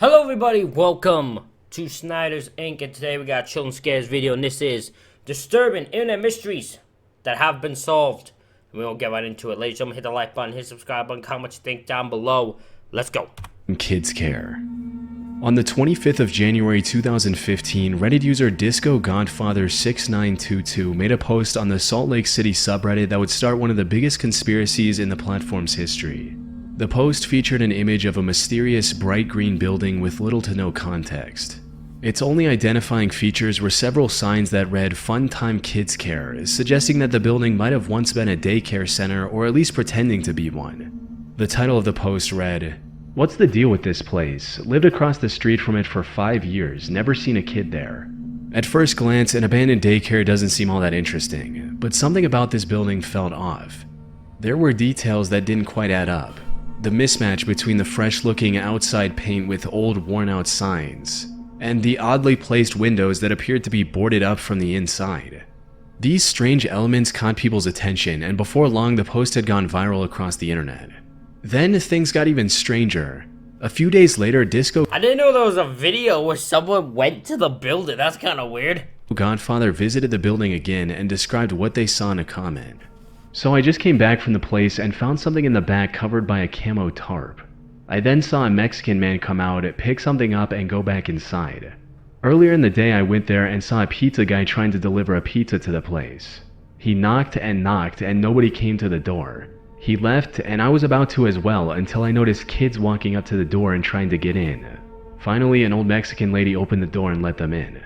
Hello everybody, welcome to Snyder's Inc. And today we got a Children Scares video, and this is disturbing internet mysteries that have been solved. And we won't get right into it. Ladies and gentlemen, hit the like button, hit the subscribe button, comment what you think down below. Let's go. Kids Care. On the 25th of January 2015, Reddit user Disco Godfather 6922 made a post on the Salt Lake City subreddit that would start one of the biggest conspiracies in the platform's history. The post featured an image of a mysterious bright green building with little to no context. Its only identifying features were several signs that read "Fun Time Kids Care," suggesting that the building might have once been a daycare center or at least pretending to be one. The title of the post read, "What's the deal with this place? Lived across the street from it for 5 years, never seen a kid there." At first glance, an abandoned daycare doesn't seem all that interesting, but something about this building felt off. There were details that didn't quite add up. The mismatch between the fresh-looking outside paint with old, worn-out signs, and the oddly placed windows that appeared to be boarded up from the inside. These strange elements caught people's attention, and before long the post had gone viral across the internet. Then things got even stranger. A few days later, Disco I didn't know there was a video where someone went to the building. That's kind of weird. Godfather visited the building again and described what they saw in a comment. "So I just came back from the place and found something in the back covered by a camo tarp. I then saw a Mexican man come out, pick something up, and go back inside. Earlier in the day I went there and saw a pizza guy trying to deliver a pizza to the place. He knocked and nobody came to the door. He left and I was about to as well until I noticed kids walking up to the door and trying to get in. Finally, an old Mexican lady opened the door and let them in.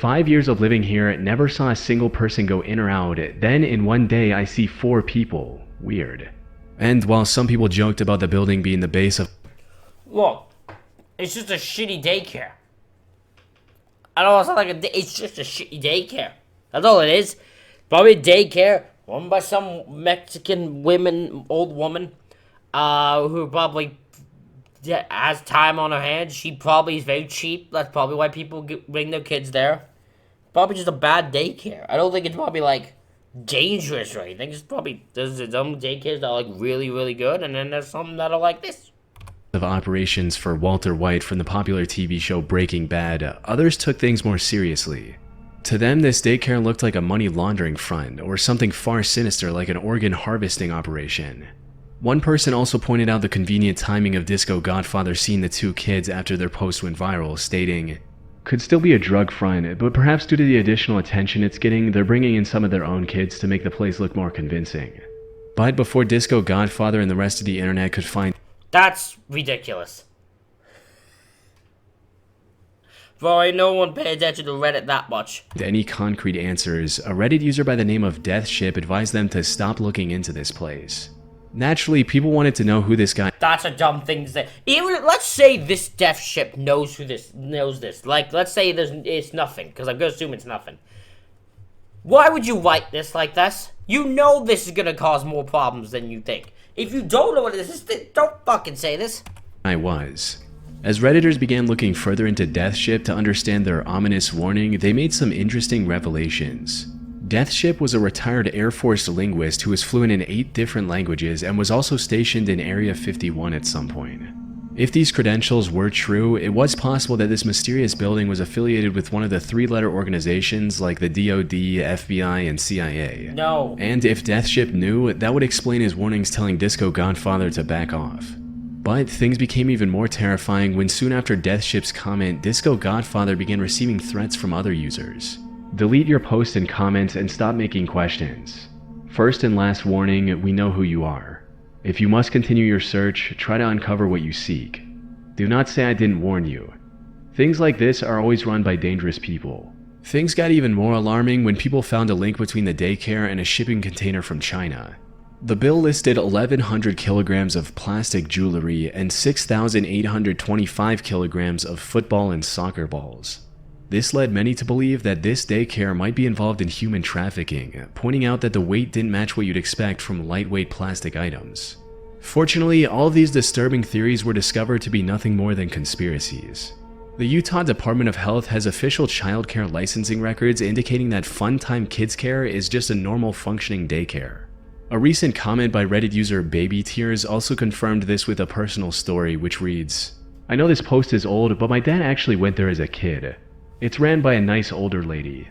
5 years of living here, never saw a single person go in or out. Then in one day I see 4 people. Weird." And while some people joked about the building being the base of Look, it's just a shitty daycare. I don't know, it's not like it's just a shitty daycare. That's all it is. Probably a daycare run by some Mexican old woman, who probably has time on her hands. She probably is very cheap. That's probably why people bring their kids there. Probably just a bad daycare. I don't think it's probably like dangerous or anything. It's probably there's some daycares that are like really, really good, and then there's some that are like this. Of operations for Walter White from the popular TV show Breaking Bad, others took things more seriously. To them, this daycare looked like a money laundering front, or something far sinister like an organ harvesting operation. One person also pointed out the convenient timing of Disco Godfather seeing the 2 kids after their post went viral, stating, "Could still be a drug front, but perhaps due to the additional attention it's getting, they're bringing in some of their own kids to make the place look more convincing." But before Disco Godfather and the rest of the internet could find That's ridiculous. Boy, no one paid attention to Reddit that much. any concrete answers, a Reddit user by the name of Deathship advised them to stop looking into this place. Naturally, people wanted to know who this guy. That's a dumb thing to say. Even let's say this death ship knows this. Like, let's say it's nothing, because I'm gonna assume it's nothing. Why would you write this like this? You know this is gonna cause more problems than you think. If you don't know what it is, don't fucking say this. Was. As Redditors began looking further into Deathship to understand their ominous warning, they made some interesting revelations. Deathship was a retired Air Force linguist who was fluent in 8 different languages and was also stationed in Area 51 at some point. If these credentials were true, it was possible that this mysterious building was affiliated with one of the 3-letter organizations like the DoD, FBI, and CIA. No. And if Deathship knew, that would explain his warnings telling Disco Godfather to back off. But things became even more terrifying when soon after Deathship's comment, Disco Godfather began receiving threats from other users. "Delete your posts and comments and stop making questions. First and last warning, we know who you are. If you must continue your search, try to uncover what you seek. Do not say I didn't warn you." Things like this are always run by dangerous people. Things got even more alarming when people found a link between the daycare and a shipping container from China. The bill listed 1,100 kilograms of plastic jewelry and 6,825 kilograms of football and soccer balls. This led many to believe that this daycare might be involved in human trafficking, pointing out that the weight didn't match what you'd expect from lightweight plastic items. Fortunately, all of these disturbing theories were discovered to be nothing more than conspiracies. The Utah Department of Health has official childcare licensing records indicating that Fun Time Kids Care is just a normal functioning daycare. A recent comment by Reddit user Baby Tears also confirmed this with a personal story which reads, I know this post is old, but my dad actually went there as a kid. It's ran by a nice older lady.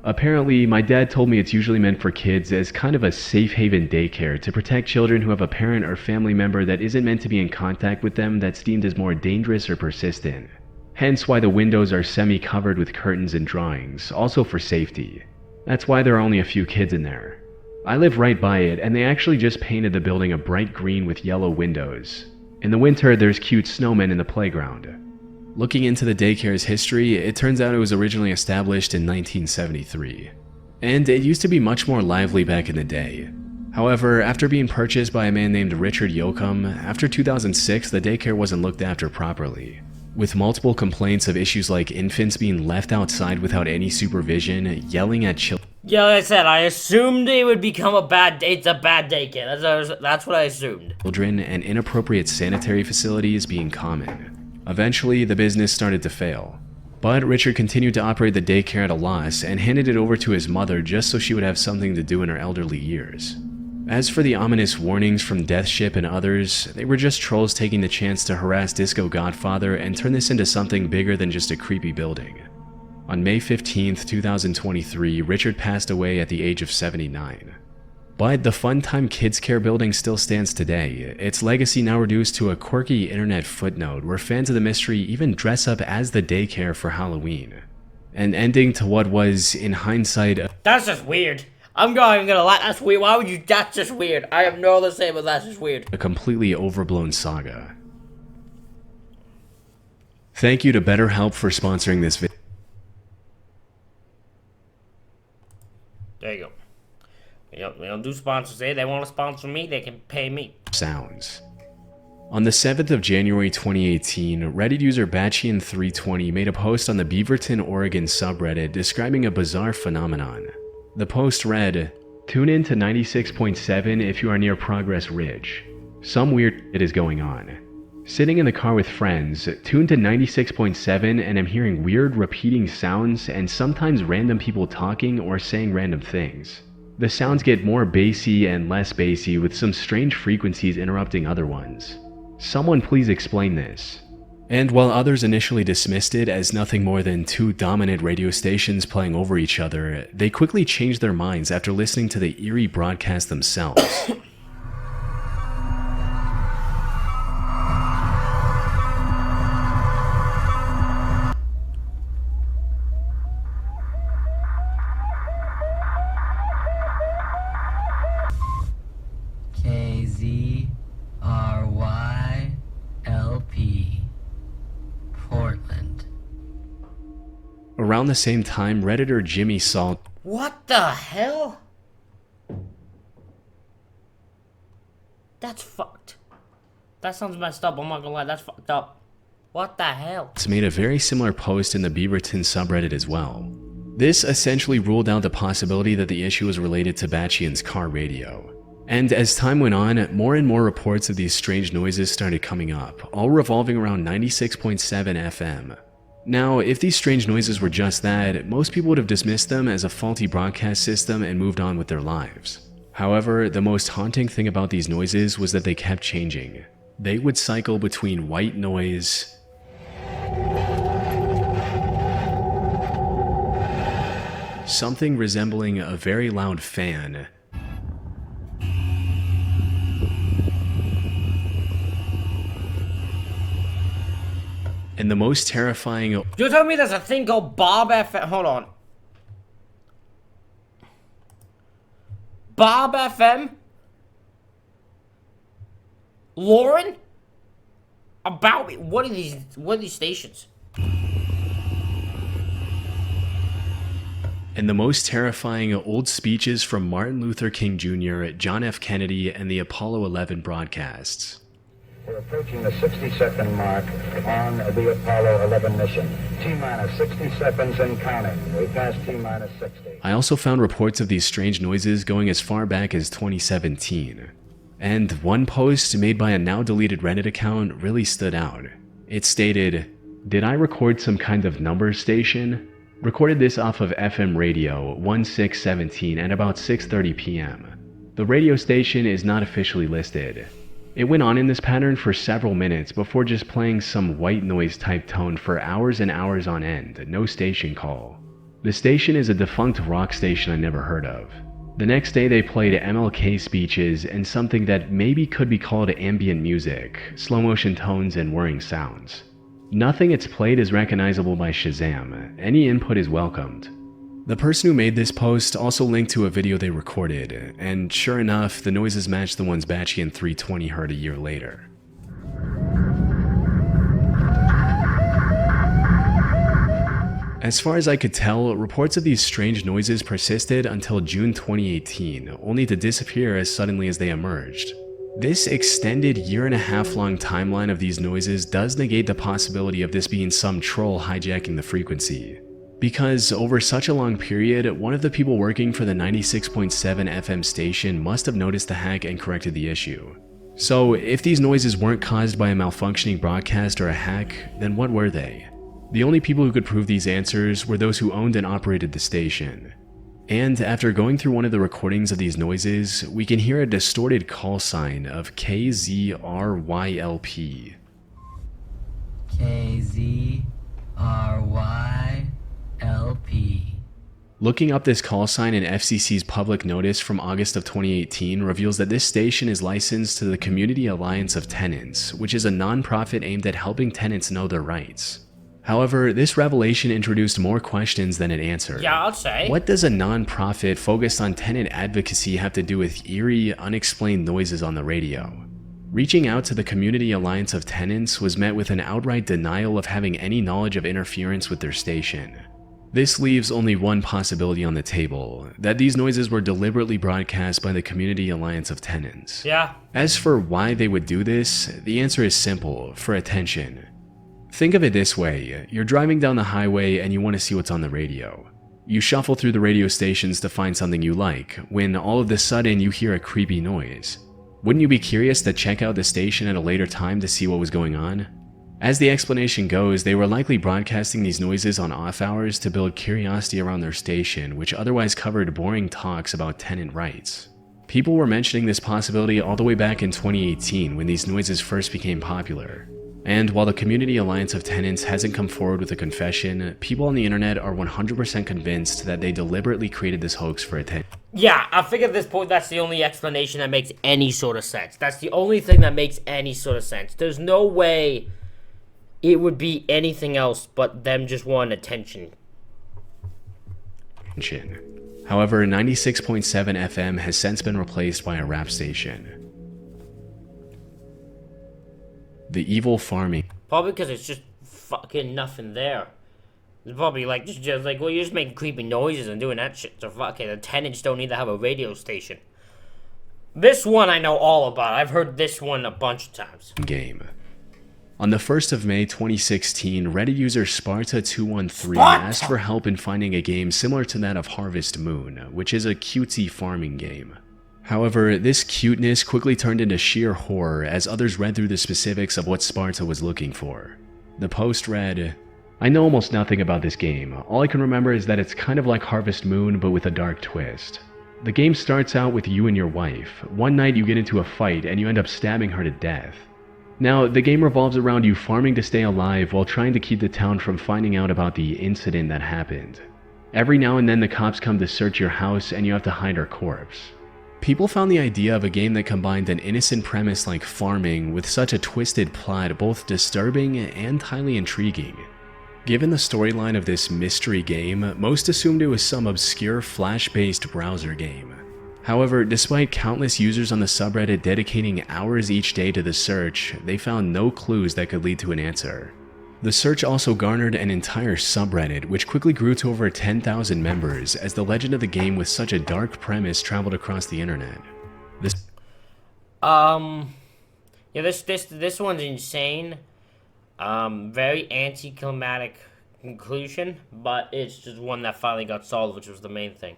Apparently, my dad told me it's usually meant for kids as kind of a safe haven daycare to protect children who have a parent or family member that isn't meant to be in contact with them that's deemed as more dangerous or persistent. Hence why the windows are semi-covered with curtains and drawings, also for safety. That's why there are only a few kids in there. I live right by it, and they actually just painted the building a bright green with yellow windows. In the winter, there's cute snowmen in the playground. Looking into the daycare's history, it turns out it was originally established in 1973. And it used to be much more lively back in the day. However, after being purchased by a man named Richard Yoakum, after 2006 the daycare wasn't looked after properly, with multiple complaints of issues like infants being left outside without any supervision, yelling at children. Yeah, like I said, I assumed it would become it's a bad daycare. That's what I assumed. Children and inappropriate sanitary facilities being common. Eventually, the business started to fail. But Richard continued to operate the daycare at a loss and handed it over to his mother just so she would have something to do in her elderly years. As for the ominous warnings from Death Ship and others, they were just trolls taking the chance to harass Disco Godfather and turn this into something bigger than just a creepy building. On May 15th, 2023, Richard passed away at the age of 79. But the Funtime Kids Care building still stands today, its legacy now reduced to a quirky internet footnote where fans of the mystery even dress up as the daycare for Halloween. An ending to what was, in hindsight, That's just weird. I'm not even gonna lie, that's weird. Why would you? That's just weird. I have no other say, but that's just weird. a completely overblown saga. Thank you to BetterHelp for sponsoring this video. There you go. We don't do sponsors here. They want to sponsor me, they can pay me. Sounds. On the 7th of January 2018, Reddit user Batchian320 made a post on the Beaverton, Oregon subreddit describing a bizarre phenomenon. The post read, "Tune in to 96.7 if you are near Progress Ridge. Some weird shit is going on. Sitting in the car with friends, tune to 96.7 and I'm hearing weird repeating sounds and sometimes random people talking or saying random things. The sounds get more bassy and less bassy with some strange frequencies interrupting other ones. Someone please explain this." And while others initially dismissed it as nothing more than two dominant radio stations playing over each other, they quickly changed their minds after listening to the eerie broadcast themselves. KZRYLP Portland. Around the same time, Redditor Jimmy Salt What the hell? That's fucked. That sounds messed up, I'm not gonna lie, that's fucked up. What the hell? made a very similar post in the Beaverton subreddit as well. This essentially ruled out the possibility that the issue was related to Batchian's car radio. And as time went on, more and more reports of these strange noises started coming up, all revolving around 96.7 FM. Now, if these strange noises were just that, most people would have dismissed them as a faulty broadcast system and moved on with their lives. However, the most haunting thing about these noises was that they kept changing. They would cycle between white noise, something resembling a very loud fan, and the most terrifying. You're telling me there's a thing called Bob FM? Hold on. Bob FM? Lauren? About me? What are these stations? And the most terrifying old speeches from Martin Luther King Jr., John F. Kennedy, and the Apollo 11 broadcasts. We're approaching the 60-second mark on the Apollo 11 mission. T-minus 60 seconds and counting. We passed T-minus 60. I also found reports of these strange noises going as far back as 2017. And one post made by a now-deleted Reddit account really stood out. It stated, "Did I record some kind of number station? Recorded this off of FM radio 1617 at about 6:30 p.m. The radio station is not officially listed. It went on in this pattern for several minutes before just playing some white noise type tone for hours and hours on end, no station call. The station is a defunct rock station I never heard of. The next day they played MLK speeches and something that maybe could be called ambient music, slow motion tones and whirring sounds. Nothing it's played is recognizable by Shazam. Any input is welcomed. The person who made this post also linked to a video they recorded, and sure enough, the noises match the ones Batchy and 320 heard a year later. As far as I could tell, reports of these strange noises persisted until June 2018, only to disappear as suddenly as they emerged. This extended year-and-a-half-long timeline of these noises does negate the possibility of this being some troll hijacking the frequency. Because over such a long period, one of the people working for the 96.7 FM station must have noticed the hack and corrected the issue. So if these noises weren't caused by a malfunctioning broadcast or a hack, then what were they? The only people who could prove these answers were those who owned and operated the station. And after going through one of the recordings of these noises, we can hear a distorted call sign of KZRYLP. KZRYLP. Looking up this call sign in FCC's public notice from August of 2018 reveals that this station is licensed to the Community Alliance of Tenants, which is a non-profit aimed at helping tenants know their rights. However, this revelation introduced more questions than it answered. Yeah, I'll say. What does a non-profit focused on tenant advocacy have to do with eerie, unexplained noises on the radio? Reaching out to the Community Alliance of Tenants was met with an outright denial of having any knowledge of interference with their station. This leaves only one possibility on the table, that these noises were deliberately broadcast by the Community Alliance of Tenants. Yeah. As for why they would do this, the answer is simple: for attention. Think of it this way: you're driving down the highway and you want to see what's on the radio. You shuffle through the radio stations to find something you like, when all of a sudden you hear a creepy noise. Wouldn't you be curious to check out the station at a later time to see what was going on? As the explanation goes, they were likely broadcasting these noises on off hours to build curiosity around their station, which otherwise covered boring talks about tenant rights. People were mentioning this possibility all the way back in 2018 when these noises first became popular. And while the Community Alliance of Tenants hasn't come forward with a confession, people on the internet are 100% convinced that they deliberately created this hoax for attention. Yeah, I think at this point that's the only explanation that makes any sort of sense. That's the only thing that makes any sort of sense. There's no way it would be anything else but them just wanting attention. However, 96.7 FM has since been replaced by a rap station. The Evil Farming. Probably because it's just fucking nothing there. It's probably like, just like, well, you're just making creepy noises and doing that shit. So fucking the tenants don't need to have a radio station. This one I know all about. I've heard this one a bunch of times. Game. On the 1st of May 2016, Reddit user Sparta213 asked for help in finding a game similar to that of Harvest Moon, which is a cutesy farming game. However, this cuteness quickly turned into sheer horror as others read through the specifics of what Sparta was looking for. The post read, "I know almost nothing about this game. All I can remember is that it's kind of like Harvest Moon but with a dark twist. The game starts out with you and your wife. One night you get into a fight and you end up stabbing her to death. Now, the game revolves around you farming to stay alive while trying to keep the town from finding out about the incident that happened. Every now and then the cops come to search your house and you have to hide her corpse." People found the idea of a game that combined an innocent premise like farming with such a twisted plot both disturbing and highly intriguing. Given the storyline of this mystery game, most assumed it was some obscure Flash-based browser game. However, despite countless users on the subreddit dedicating hours each day to the search, they found no clues that could lead to an answer. The search also garnered an entire subreddit, which quickly grew to over 10,000 members as the legend of the game with such a dark premise traveled across the internet. Yeah, this one's insane. Very anticlimactic conclusion, but it's just one that finally got solved, which was the main thing.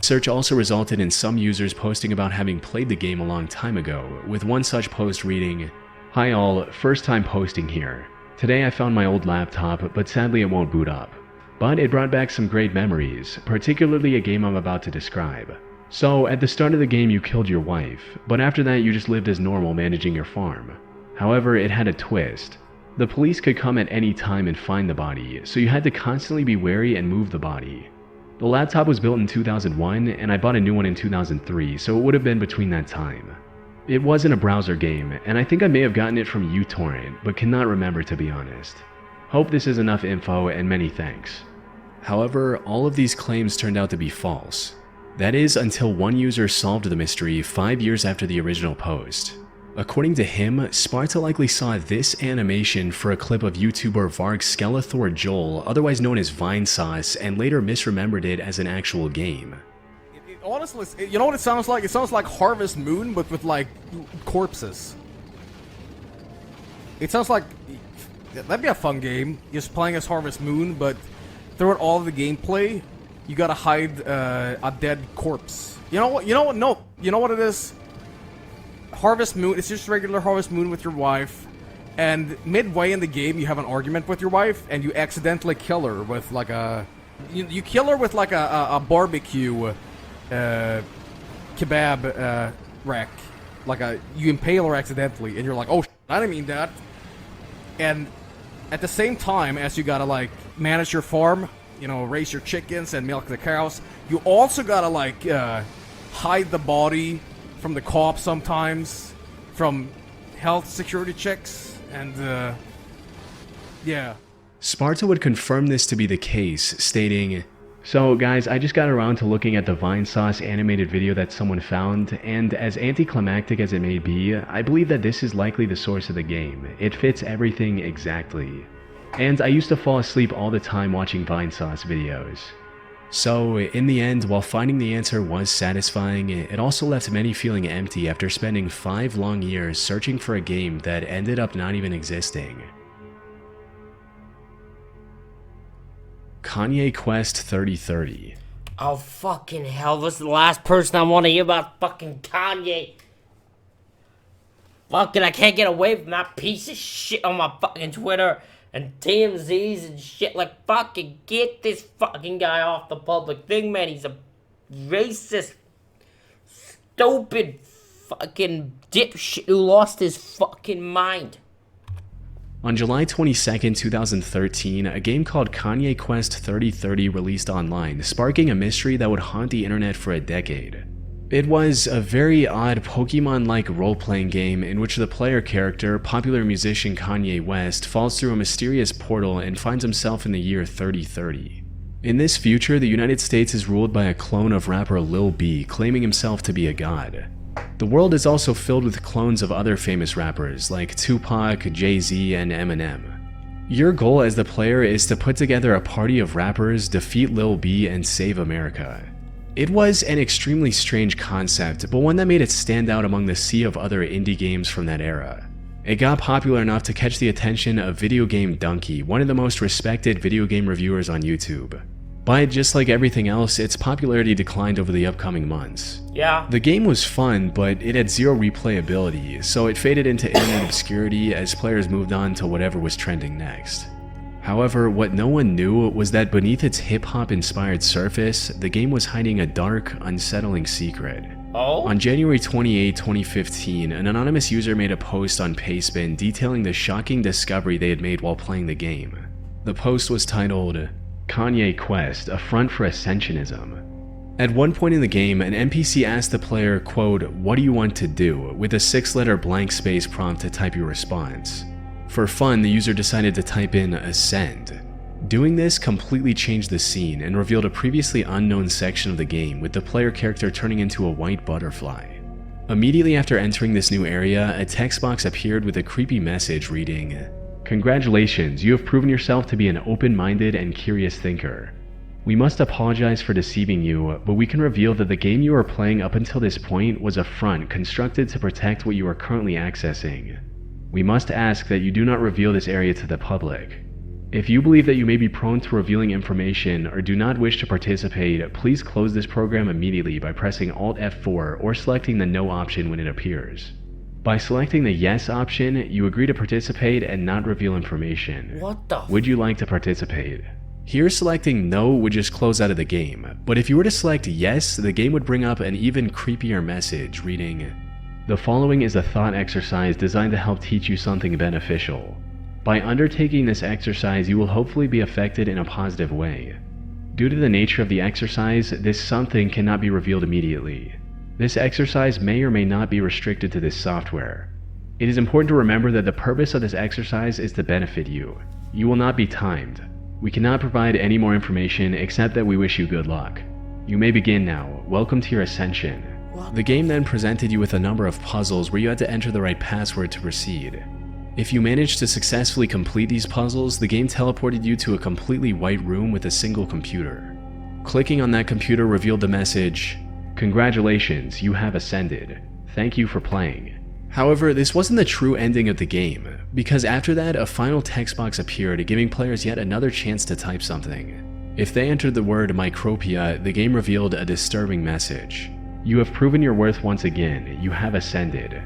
Search also resulted in some users posting about having played the game a long time ago, with one such post reading, "Hi all, first time posting here. Today I found my old laptop, but sadly it won't boot up. But it brought back some great memories, particularly a game I'm about to describe. So, at the start of the game you killed your wife, but after that you just lived as normal managing your farm. However, it had a twist. The police could come at any time and find the body, so you had to constantly be wary and move the body. The laptop was built in 2001, and I bought a new one in 2003, so it would have been between that time. It wasn't a browser game, and I think I may have gotten it from uTorrent, but cannot remember to be honest. Hope this is enough info, and many thanks. However, all of these claims turned out to be false. That is, until one user solved the mystery 5 years after the original post. According to him, Sparta likely saw this animation for a clip of YouTuber Varg Skeletor Joel, otherwise known as Vinesauce, and later misremembered it as an actual game. Honestly, you know what it sounds like? It sounds like Harvest Moon, but with, like, corpses. It sounds like... That'd be a fun game, just playing as Harvest Moon, but throughout all of the gameplay, you gotta hide a dead corpse. You know what? No. You know what it is? Harvest Moon, it's just regular Harvest Moon with your wife, and midway in the game you have an argument with your wife, and you accidentally kill her with like a... You kill her with like a barbecue kebab rack. Like you impale her accidentally, and you're like, oh, I didn't mean that. And at the same time as you gotta like manage your farm, you know, raise your chickens and milk the cows, you also gotta like hide the body from the cops sometimes, from health security checks, and yeah. Sparta would confirm this to be the case, stating, "So guys, I just got around to looking at the Vinesauce animated video that someone found, and as anticlimactic as it may be, I believe that this is likely the source of the game. It fits everything exactly. And I used to fall asleep all the time watching Vinesauce videos." So, in the end, while finding the answer was satisfying, it also left many feeling empty after spending 5 long years searching for a game that ended up not even existing. Kanye Quest 3030. Oh, fucking hell. This is the last person I want to hear about fucking Kanye. Fucking, I can't get away from that piece of shit on my fucking Twitter and TMZs and shit. Like, fucking get this fucking guy off the public thing, man. He's a racist, stupid fucking dipshit who lost his fucking mind. On July 22, 2013, a game called Kanye Quest 3030 released online, sparking a mystery that would haunt the internet for a decade. It was a very odd Pokemon-like role-playing game in which the player character, popular musician Kanye West, falls through a mysterious portal and finds himself in the year 3030. In this future, the United States is ruled by a clone of rapper Lil B, claiming himself to be a god. The world is also filled with clones of other famous rappers like Tupac, Jay-Z, and Eminem. Your goal as the player is to put together a party of rappers, defeat Lil B, and save America. It was an extremely strange concept, but one that made it stand out among the sea of other indie games from that era. It got popular enough to catch the attention of Video Game Donkey, one of the most respected video game reviewers on YouTube. But just like everything else, its popularity declined over the upcoming months. Yeah. The game was fun, but it had zero replayability, so it faded into internet obscurity as players moved on to whatever was trending next. However, what no one knew was that beneath its hip-hop inspired surface, the game was hiding a dark, unsettling secret. Oh? On January 28, 2015, an anonymous user made a post on Pastebin detailing the shocking discovery they had made while playing the game. The post was titled, "Kanye Quest, a front for Ascensionism." At one point in the game, an NPC asked the player, quote, "What do you want to do?" with a 6-letter blank space prompt to type your response. For fun, the user decided to type in "Ascend." Doing this completely changed the scene and revealed a previously unknown section of the game, with the player character turning into a white butterfly. Immediately after entering this new area, a text box appeared with a creepy message reading, "Congratulations, you have proven yourself to be an open-minded and curious thinker. We must apologize for deceiving you, but we can reveal that the game you are playing up until this point was a front constructed to protect what you are currently accessing. We must ask that you do not reveal this area to the public. If you believe that you may be prone to revealing information or do not wish to participate, please close this program immediately by pressing Alt F4 or selecting the No option when it appears. By selecting the Yes option, you agree to participate and not reveal information. What the Would you like to participate? Here, selecting no would just close out of the game, but if you were to select yes, the game would bring up an even creepier message reading, "The following is a thought exercise designed to help teach you something beneficial. By undertaking this exercise, you will hopefully be affected in a positive way. Due to the nature of the exercise, this something cannot be revealed immediately. This exercise may or may not be restricted to this software. It is important to remember that the purpose of this exercise is to benefit you. You will not be timed. We cannot provide any more information except that we wish you good luck. You may begin now. Welcome to your ascension." The game then presented you with a number of puzzles where you had to enter the right password to proceed. If you managed to successfully complete these puzzles, the game teleported you to a completely white room with a single computer. Clicking on that computer revealed the message, "Congratulations, you have ascended. Thank you for playing." However, this wasn't the true ending of the game, because after that, a final text box appeared, giving players yet another chance to type something. If they entered the word Micropia, the game revealed a disturbing message. "You have proven your worth once again. You have ascended.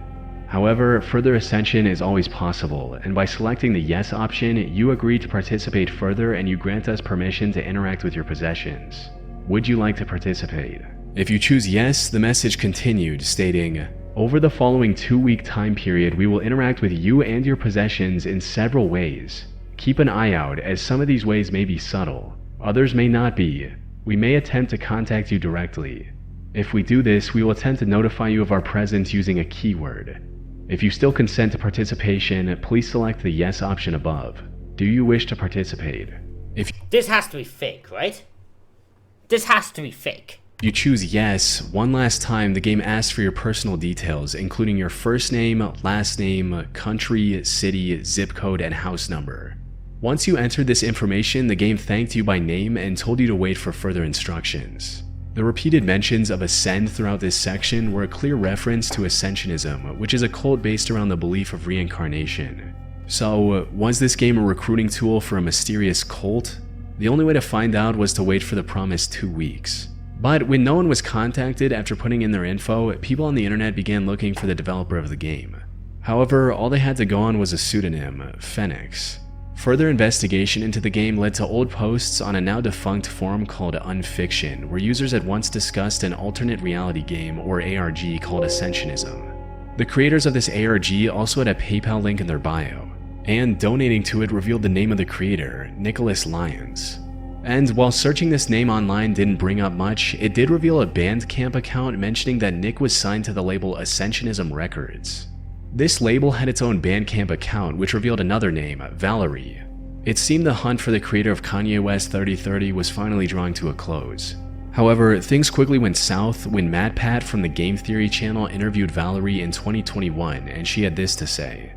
However, further ascension is always possible, and by selecting the yes option, you agree to participate further and you grant us permission to interact with your possessions. Would you like to participate?" If you choose yes, the message continued, stating, "Over the following 2-week time period, we will interact with you and your possessions in several ways. Keep an eye out, as some of these ways may be subtle. Others may not be. We may attempt to contact you directly. If we do this, we will attempt to notify you of our presence using a keyword. If you still consent to participation, please select the yes option above. Do you wish to participate?" If This has to be fake, right? This has to be fake. you choose yes, one last time the game asks for your personal details, including your first name, last name, country, city, zip code, and house number. Once you entered this information, the game thanked you by name and told you to wait for further instructions. The repeated mentions of ascend throughout this section were a clear reference to Ascensionism, which is a cult based around the belief of reincarnation. So, was this game a recruiting tool for a mysterious cult? The only way to find out was to wait for the promised 2 weeks. But when no one was contacted after putting in their info, people on the internet began looking for the developer of the game. However, all they had to go on was a pseudonym, Phoenix. Further investigation into the game led to old posts on a now defunct forum called Unfiction, where users had once discussed an alternate reality game, or ARG, called Ascensionism. The creators of this ARG also had a PayPal link in their bio, and donating to it revealed the name of the creator, Nicholas Lyons. And while searching this name online didn't bring up much, it did reveal a Bandcamp account mentioning that Nick was signed to the label Ascensionism Records. This label had its own Bandcamp account, which revealed another name, Valerie. It seemed the hunt for the creator of Kanye West 3030 was finally drawing to a close. However, things quickly went south when MatPat from the Game Theory channel interviewed Valerie in 2021, and she had this to say.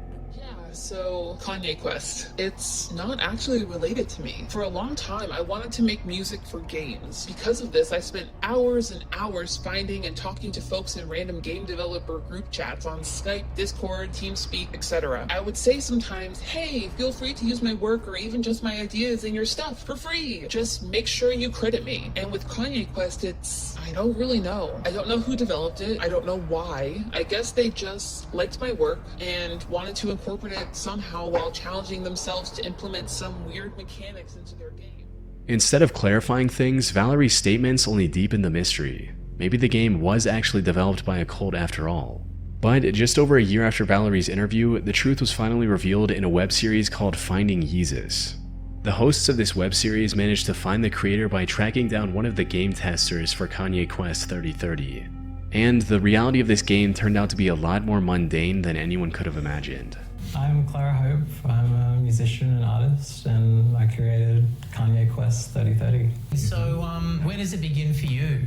So, Kanye Quest. It's not actually related to me. For a long time, I wanted to make music for games. Because of this, I spent hours and hours finding and talking to folks in random game developer group chats on Skype, Discord, TeamSpeak, etc. I would say sometimes, hey, feel free to use my work or even just my ideas in your stuff for free. Just make sure you credit me. And with Kanye Quest, I don't really know. I don't know who developed it. I don't know why. I guess they just liked my work and wanted to incorporate it somehow while challenging themselves to implement some weird mechanics into their game. Instead of clarifying things, Valerie's statements only deepened the mystery. Maybe the game was actually developed by a cult after all. But just over a year after Valerie's interview, the truth was finally revealed in a web series called Finding Yeezus. The hosts of this web series managed to find the creator by tracking down one of the game testers for Kanye Quest 3030. And the reality of this game turned out to be a lot more mundane than anyone could have imagined. I'm Clara Hope. I'm a musician and artist, and I created Kanye Quest 3030. So, where does it begin for you?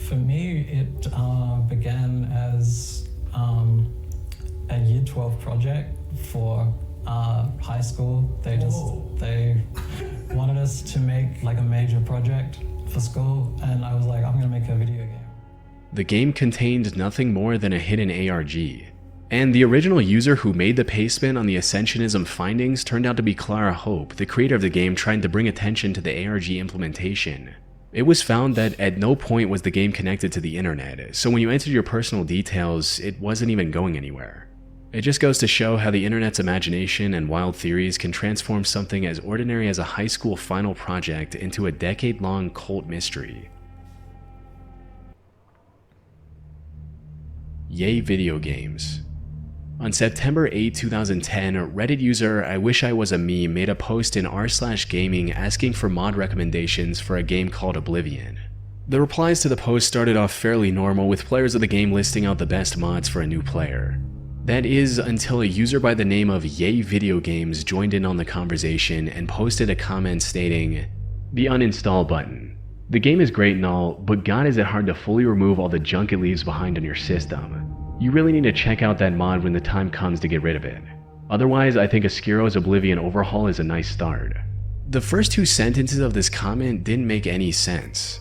For me, it began as a Year 12 project for high school. They wanted us to make like a major project for school, and I was like, I'm gonna make a video game. The game contained nothing more than a hidden ARG. And the original user who made the paste-bin on the Ascensionism findings turned out to be Clara Hope, the creator of the game, trying to bring attention to the ARG implementation. It was found that at no point was the game connected to the internet, so when you entered your personal details, it wasn't even going anywhere. It just goes to show how the internet's imagination and wild theories can transform something as ordinary as a high school final project into a decade-long cult mystery. Yay video games. On September 8, 2010, Reddit user I Wish I Was a Me made a post in r/gaming asking for mod recommendations for a game called Oblivion. The replies to the post started off fairly normal, with players of the game listing out the best mods for a new player. That is, until a user by the name of Yay Video Games joined in on the conversation and posted a comment stating, "The uninstall button. The game is great and all, but god is it hard to fully remove all the junk it leaves behind on your system. You really need to check out that mod when the time comes to get rid of it. Otherwise, I think a Skiro's Oblivion overhaul is a nice start." The first two sentences of this comment didn't make any sense.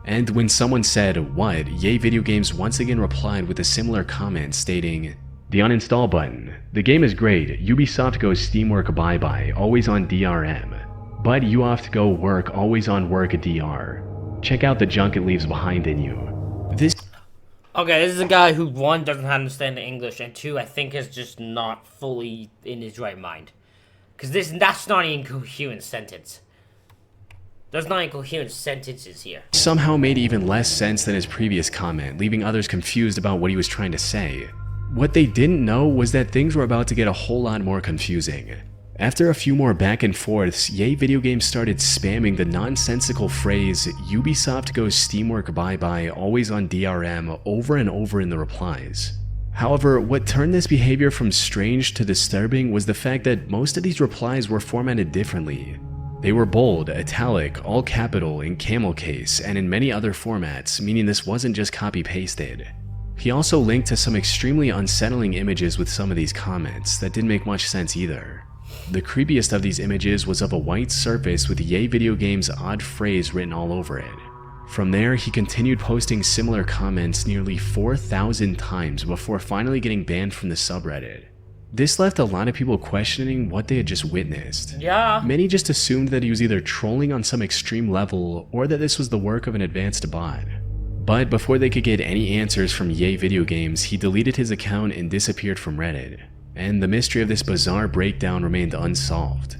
And when someone said, "What?", Yay Video Games once again replied with a similar comment stating, "The uninstall button. The game is great. Ubisoft goes Steamwork bye-bye, always on DRM. But you have to go work, always on work DR. Check out the junk it leaves behind in you." This Okay, this is a guy who, one, doesn't understand the English, and two, I think is just not fully in his right mind. Because that's not an incoherent sentence. There's not incoherent sentences here. somehow made even less sense than his previous comment, leaving others confused about what he was trying to say. What they didn't know was that things were about to get a whole lot more confusing. After a few more back and forths, Yay Video Games started spamming the nonsensical phrase "Ubisoft goes Steamwork bye-bye, always on DRM" over and over in the replies. However, what turned this behavior from strange to disturbing was the fact that most of these replies were formatted differently. They were bold, italic, all capital, in camel case, and in many other formats, meaning this wasn't just copy-pasted. He also linked to some extremely unsettling images with some of these comments that didn't make much sense either. The creepiest of these images was of a white surface with Yay Video Games' odd phrase written all over it. From there, he continued posting similar comments nearly 4,000 times before finally getting banned from the subreddit. This left a lot of people questioning what they had just witnessed. Yeah. Many just assumed that he was either trolling on some extreme level or that this was the work of an advanced bot. But before they could get any answers from Yay Video Games, he deleted his account and disappeared from Reddit. And the mystery of this bizarre breakdown remained unsolved.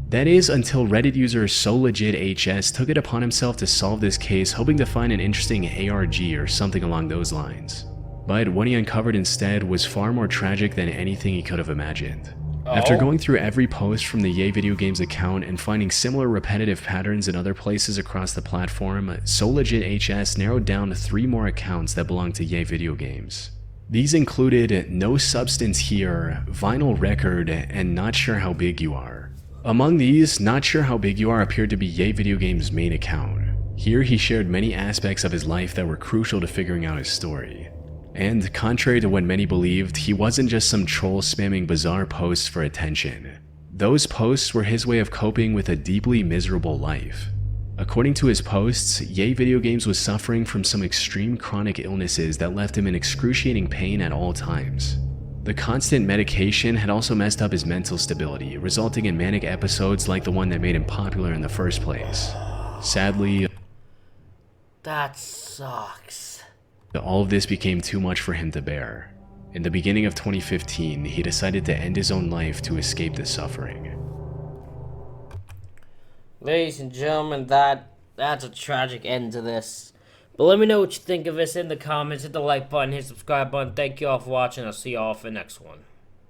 That is, until Reddit user SoLegitHS took it upon himself to solve this case, hoping to find an interesting ARG or something along those lines. But what he uncovered instead was far more tragic than anything he could have imagined. After going through every post from the Yay Video Games account and finding similar repetitive patterns in other places across the platform, SoLegitHS narrowed down to 3 more accounts that belonged to Yay Video Games. These included No Substance Here, Vinyl Record, and Not Sure How Big You Are. Among these, Not Sure How Big You Are appeared to be Yay Video Games' main account. Here he shared many aspects of his life that were crucial to figuring out his story. And contrary to what many believed, he wasn't just some troll spamming bizarre posts for attention. Those posts were his way of coping with a deeply miserable life. According to his posts, Yay Video Games was suffering from some extreme chronic illnesses that left him in excruciating pain at all times. The constant medication had also messed up his mental stability, resulting in manic episodes like the one that made him popular in the first place. Sadly, That sucks. all of this became too much for him to bear. In the beginning of 2015, he decided to end his own life to escape the suffering. Ladies and gentlemen, that's a tragic end to this. But let me know what you think of this in the comments. Hit the like button, hit the subscribe button. Thank you all for watching. I'll see you all for the next one.